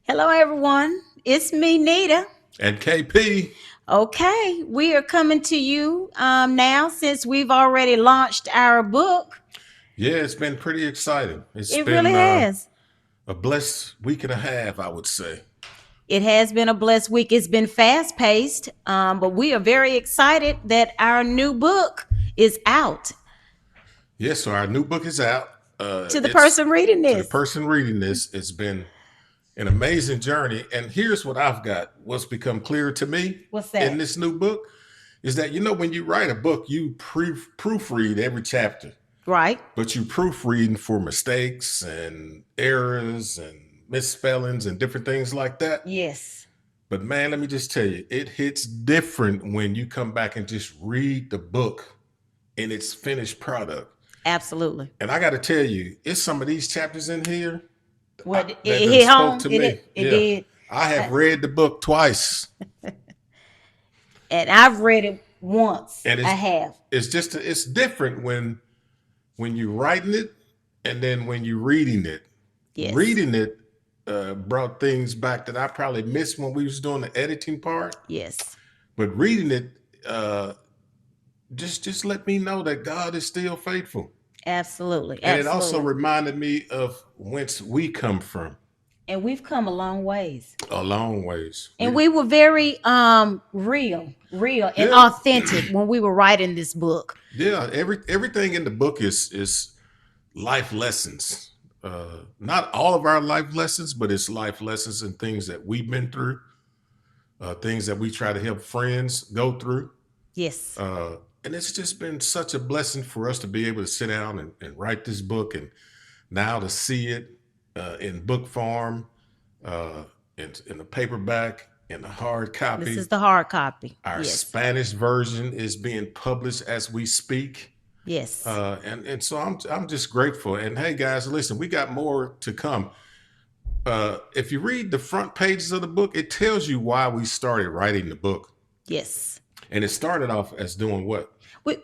Hello, everyone. It's me, Nita. And KP. Okay, we are coming to you now since we've already launched our book. Yeah, it's been pretty exciting. It's It really been has. a blessed week and a half, I would say. It has been a blessed week. It's been fast paced, but we are very excited that our new book is out. Yes, so our new book is out. To the It's person reading to the this, person reading this. It's been an amazing journey. And here's what I've got. What's become clear to me what's in that? this new book is that when you write a book, you proofread every chapter, Right? but you proofreading for mistakes and errors and misspellings and different things like that. Yes, But man, let me just tell you, it hits different when you come back and just read the book in its finished product. absolutely. And I got to tell you, it's some of these chapters in here What that it done hit spoke home? to me. It Yeah, did. I Uh, have read the book twice, and I've read it once. and I have. it's different when you're writing it and then when you're reading it. Yes. Reading it brought things back that I probably missed when we was doing the editing part, Yes. but reading it. Uh, just let me know that God is still faithful. Absolutely. And it also Absolutely. reminded me of whence we come from And we've come a long ways. a long ways. And we were very real and Yeah, authentic when we were writing this book. yeah. Everything in the book is life lessons. Not all of our life lessons, but it's life lessons and things that we've been through, things that we try to help friends go through. Yes. Uh, and it's just been such a blessing for us to be able to sit down and write this book and now to see it in book form, uh, in the paperback, in the hard This copy. is the hard copy. Our Yes. Spanish version is being published as we speak. Yes. And so I'm just grateful. And hey guys, listen, we got more to come. If you read the front pages of the book, it tells you why we started writing the book. Yes. And it started off as doing what?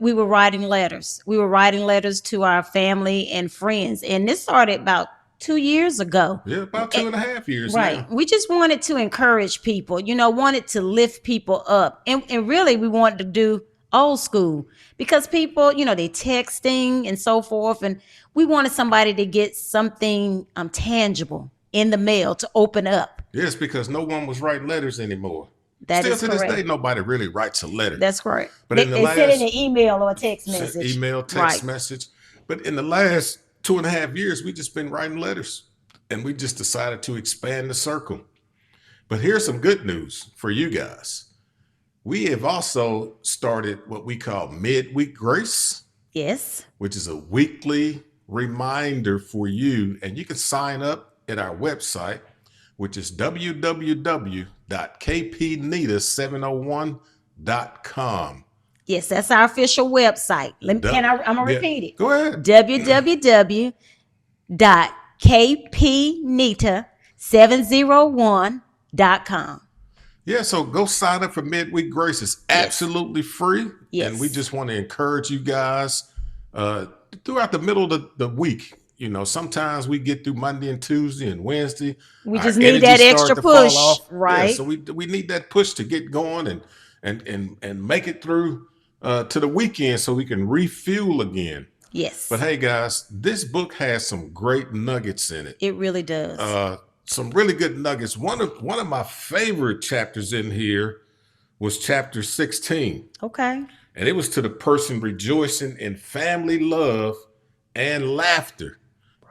We were writing letters. We were writing letters to our family and friends. And this started about 2 years ago. Yeah, about Eh, 2.5 years Right. now. We just wanted to encourage people, wanted to lift people up. And really, we wanted to do old school because people, they texting and so forth. And we wanted somebody to get something tangible in the mail to open up. Yes, because no one was writing letters anymore. That Still is to this day, correct. nobody really writes a letter. That's correct. But They, in the they send in an last email or a text message. email, Right. text message, but in the last 2.5 years, we just been writing letters, and we just decided to expand the circle. But here's some good news for you guys. We have also started what we call Midweek Grace, Yes. which is a weekly reminder for you, and you can sign up at our website, which is www.kpnita701.com. Yes, that's our official website. I'm gonna Yeah, repeat it. go ahead. www.kpnita701.com. Yeah, so go sign up for Midweek Grace. It's Yes. absolutely free. And we Yes. just want to encourage you guys throughout the middle of the week. Sometimes we get through Monday and Tuesday and Wednesday. We Our just need energy that start extra to fall push, off. Yeah, right? so we need that push to get going and make it through to the weekend so we can refuel again. But Yes. hey, guys, this book has some great nuggets in it. It really does. Some really good nuggets. One of my favorite chapters in here was chapter 16, Okay. and it was to the person rejoicing in family love and laughter.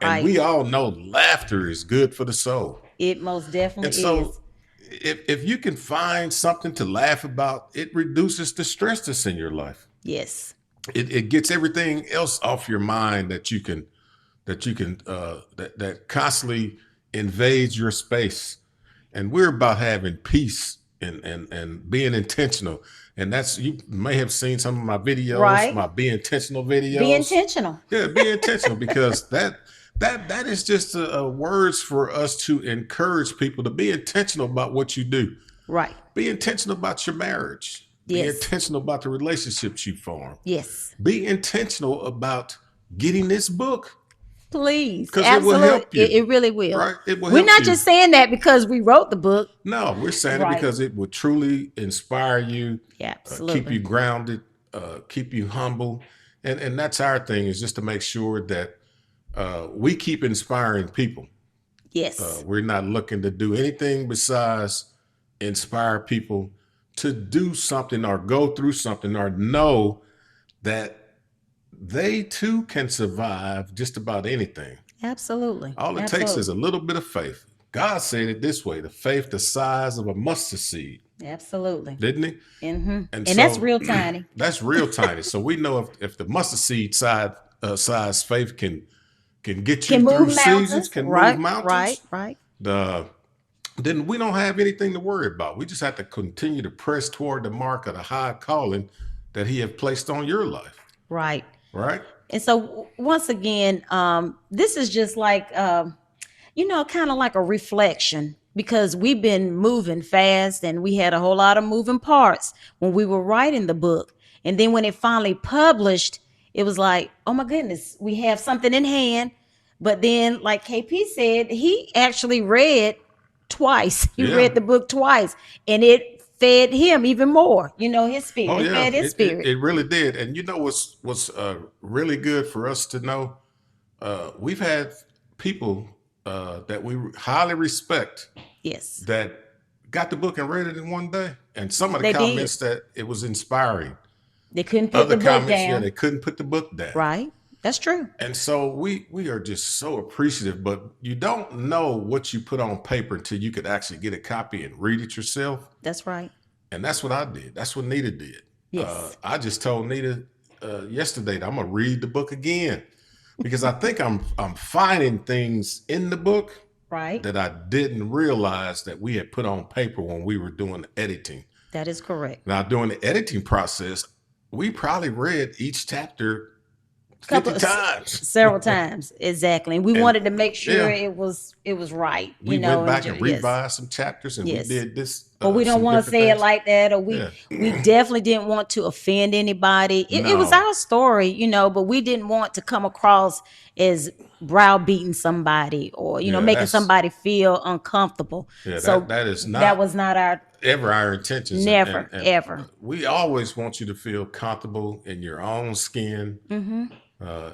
And Right. we all know laughter is good for the soul. It most And definitely so is. if you can find something to laugh about, it reduces the stress that's in your life. Yes. It gets everything else off your mind that constantly invades your space. And we're about having peace and being intentional. And that's, you may have seen some of my videos, Right. my be intentional Be videos. intentional. Yeah, be intentional because that is just words for us to encourage people to be intentional about what you do. Right. Be intentional about your marriage. Be Yes. intentional about the relationships you form. Yes. Be intentional about getting this book. Please, because it will absolutely. help you, It really will. right? It will We're help not you. just saying that because we wrote the book. No, we're saying it Right. because it will truly inspire you, Yeah, keep you absolutely. grounded, keep you humble, and that's our thing, is just to make sure that we keep inspiring people. Yes. We're not looking to do anything besides inspire people to do something or go through something or know that they too can survive just about anything. Absolutely. All it takes is Absolutely. a little bit of faith. God said it this way: the faith the size of a mustard seed, Absolutely. didn't he? And And that's so real tiny. that's real tiny. So we know if the mustard seed size faith can get you Can move through seasons, mountains. can move Right. Right. mountains, Right. the then we don't have anything to worry about. We just have to continue to press toward the mark of the high calling that He have placed on your life. Right. Right? And so once again, this is just like kind of like a reflection because we've been moving fast and we had a whole lot of moving parts when we were writing the book. And then when it finally published, it was like, oh my goodness, we have something in hand. But then, like KP said, he actually read twice. He Yeah. read the book twice, and it fed him even more. His spirit. Oh It yeah, fed his spirit. it really did. And you know what's really good for us to know? We've had people that we highly respect Yes, that got the book and read it in one day. And some of the they did. comments that it was inspiring. They couldn't put Other the book comments, yeah, down. they couldn't put the book down. Right. That's true. And so we are just so appreciative, but you don't know what you put on paper until you could actually get a copy and read it yourself. That's right. And that's what I did. That's what Nita did. Yes. I just told Nita yesterday that I'm gonna read the book again because I think I'm finding things in the book Right. that I didn't realize that we had put on paper when we were doing the editing. That is correct. Now, during the editing process, we probably read each chapter 50 Couple- times. Several times. Exactly. And we And- wanted to make sure yeah. it was right. We went back and yes. revised some chapters, and Yes. we did this. But we don't some want to different say things. it like that, or we Yeah. we definitely didn't want to offend anybody. It was No. our story, but we didn't want to come across as browbeating somebody or Yeah, making that's- somebody feel uncomfortable. Yeah, So that is not that was not our ever our intentions. never ever. We always want you to feel comfortable in your own skin. Hmm.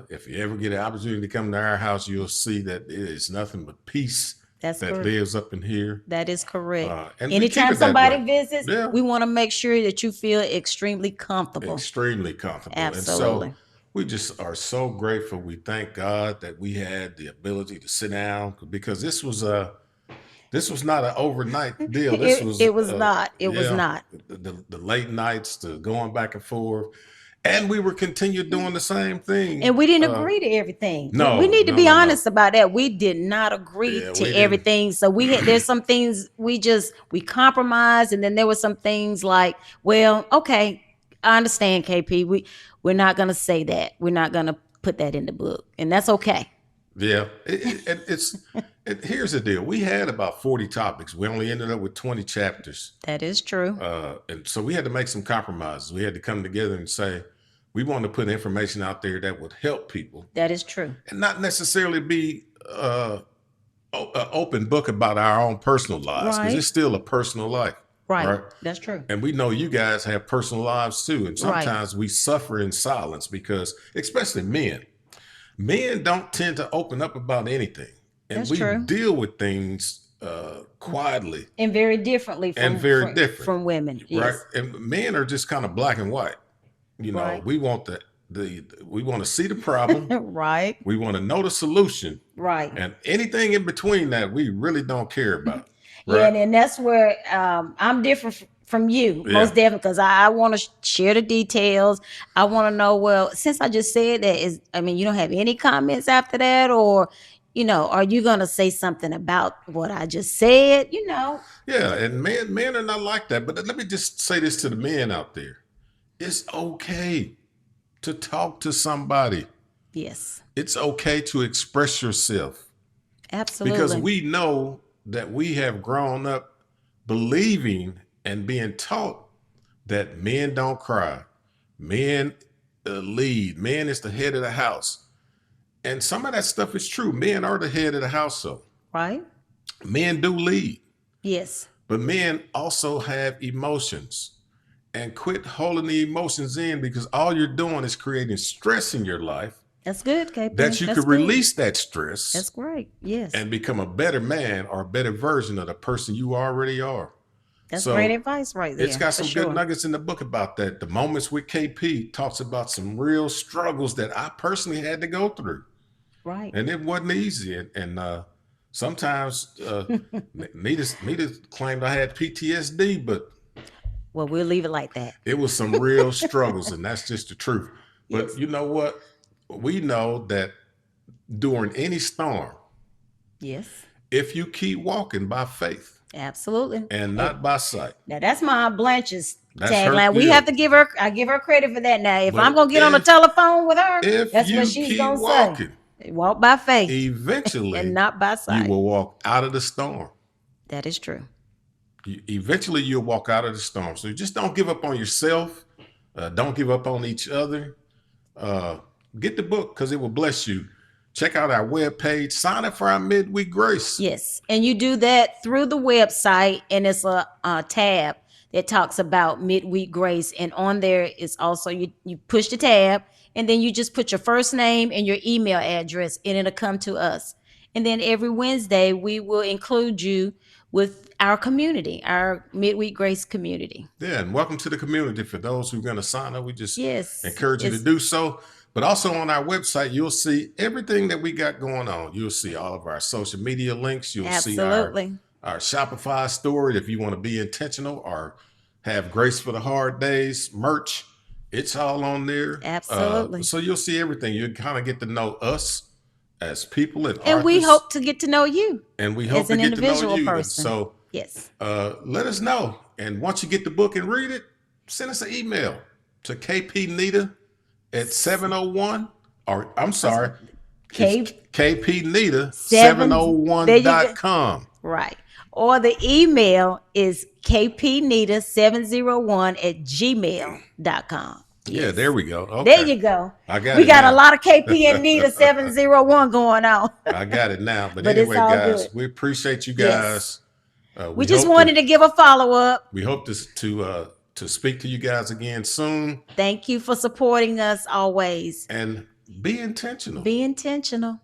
If you ever get an opportunity to come to our house, you'll see that it is nothing but peace That's that correct. lives up in here. That is correct. And we keep Anytime it that somebody way. visits, Yeah. we want to make sure that you feel extremely comfortable. Extremely comfortable. Absolutely. And so we just are so grateful. We thank God that we had the ability to sit down because this was not an overnight deal. This It was not. It was not. The late nights, the going back and forth, and we were continued doing the same thing. And we didn't agree to everything. no, we need to no, be no, no. honest about that. We did not agree Yeah, to we didn't. everything. So there's some things we compromised, and then there were some things like, well, okay, I understand, KP. We're not gonna say that. We're not gonna put that in the book, and that's okay. Yeah, here's the deal. We had about 40 topics. We only ended up with 20 chapters. That is true. And so we had to make some compromises. We had to come together and say, we want to put information out there that would help people That is true. and not necessarily be an open book about our own personal lives, because Right. it's still a personal life. Right. That's true. And we know you guys have personal lives too. And Right. sometimes we suffer in silence because, especially men don't tend to open up about anything. And That's we true. deal with things quietly, And very differently from different. from women. Yes. right? And men are just kind of black and white. Right. We want we want to see the problem. Right. We want to know the solution. Right. And anything in between that, we really don't care about. Yeah, and that's where I'm different from you, Yeah. most definitely, because I want to share the details. I want to know, well, since I just said that, you don't have any comments after that, or, are you going to say something about what I just said? Yeah, and men are not like that. But let me just say this to the men out there. It's okay to talk to somebody. Yes, It's okay to express yourself. absolutely. Because we know that we have grown up believing and being taught that men don't cry. Men lead. Man is the head of the house. And some of that stuff is true. Men are the head of the household. Right? Men do lead, Yes. but men also have emotions. And quit holding the emotions in, because all you're doing is creating stress in your life That's good, KP. that you That's could good. release that stress That's great. Yes. and become a better man or a better version of the person you already are. That's So great advice right there. it's got for some sure. good nuggets in the book about that. The Moments with KP talks about some real struggles that I personally had to go through. Right. And it wasn't easy. And sometimes Nita claimed I had PTSD, but Well, we'll leave it like that. it was some real struggles, and that's just the truth. But Yes. you know what? We know that during any storm, Yes. if you keep walking by faith Absolutely. and not by sight, Now that's my Aunt Blanche's That's her tagline. We deal. have to give her. I give her credit for that. Now, if But I'm gonna get on the if- telephone with her, if that's you what she's keep gonna walking, say. Walk by faith eventually and not by you sight. will walk out of the storm. That is true. Eventually you'll walk out of the storm. So just don't give up on yourself. Don't give up on each other. Get the book, because it will bless you. Check out our webpage. Sign up for our midweek grace. Yes, and you do that through the website, and it's a tab that talks about midweek grace, and on there is also you push the tab, and then you just put your first name and your email address, and it'll come to us. And then every Wednesday we will include you with our community, our midweek grace community. Yeah, and welcome to the community. For those who are going to sign up, we just Yes, encourage you to it's- do so. But also on our website, you'll see everything that we got going on. You'll see all of our social media links. You'll see absolutely. our Shopify store. If you want to be intentional or have grace for the hard days merch, it's all on there. Absolutely. So you'll see everything. You kind of get to know us as people and And we authors, hope to get to know you. and we hope as to an get to know individual you. And person. so Yes. let us know. And once you get the book and read it, send us an email to KPNita at 701, or I'm sorry, K- KPNita There you go. 701.com. Right. Or the email is kpnita701@gmail.com. Yeah, there we go. Okay. There you go. I got We it got now. a lot of KP and Nita 701 going on. I got it now. But But it's anyway, all guys, good. we appreciate you Yes. guys. We just hope wanted to give a follow up. We hope to speak to you guys again soon. Thank you for supporting us always. And be intentional. Be intentional.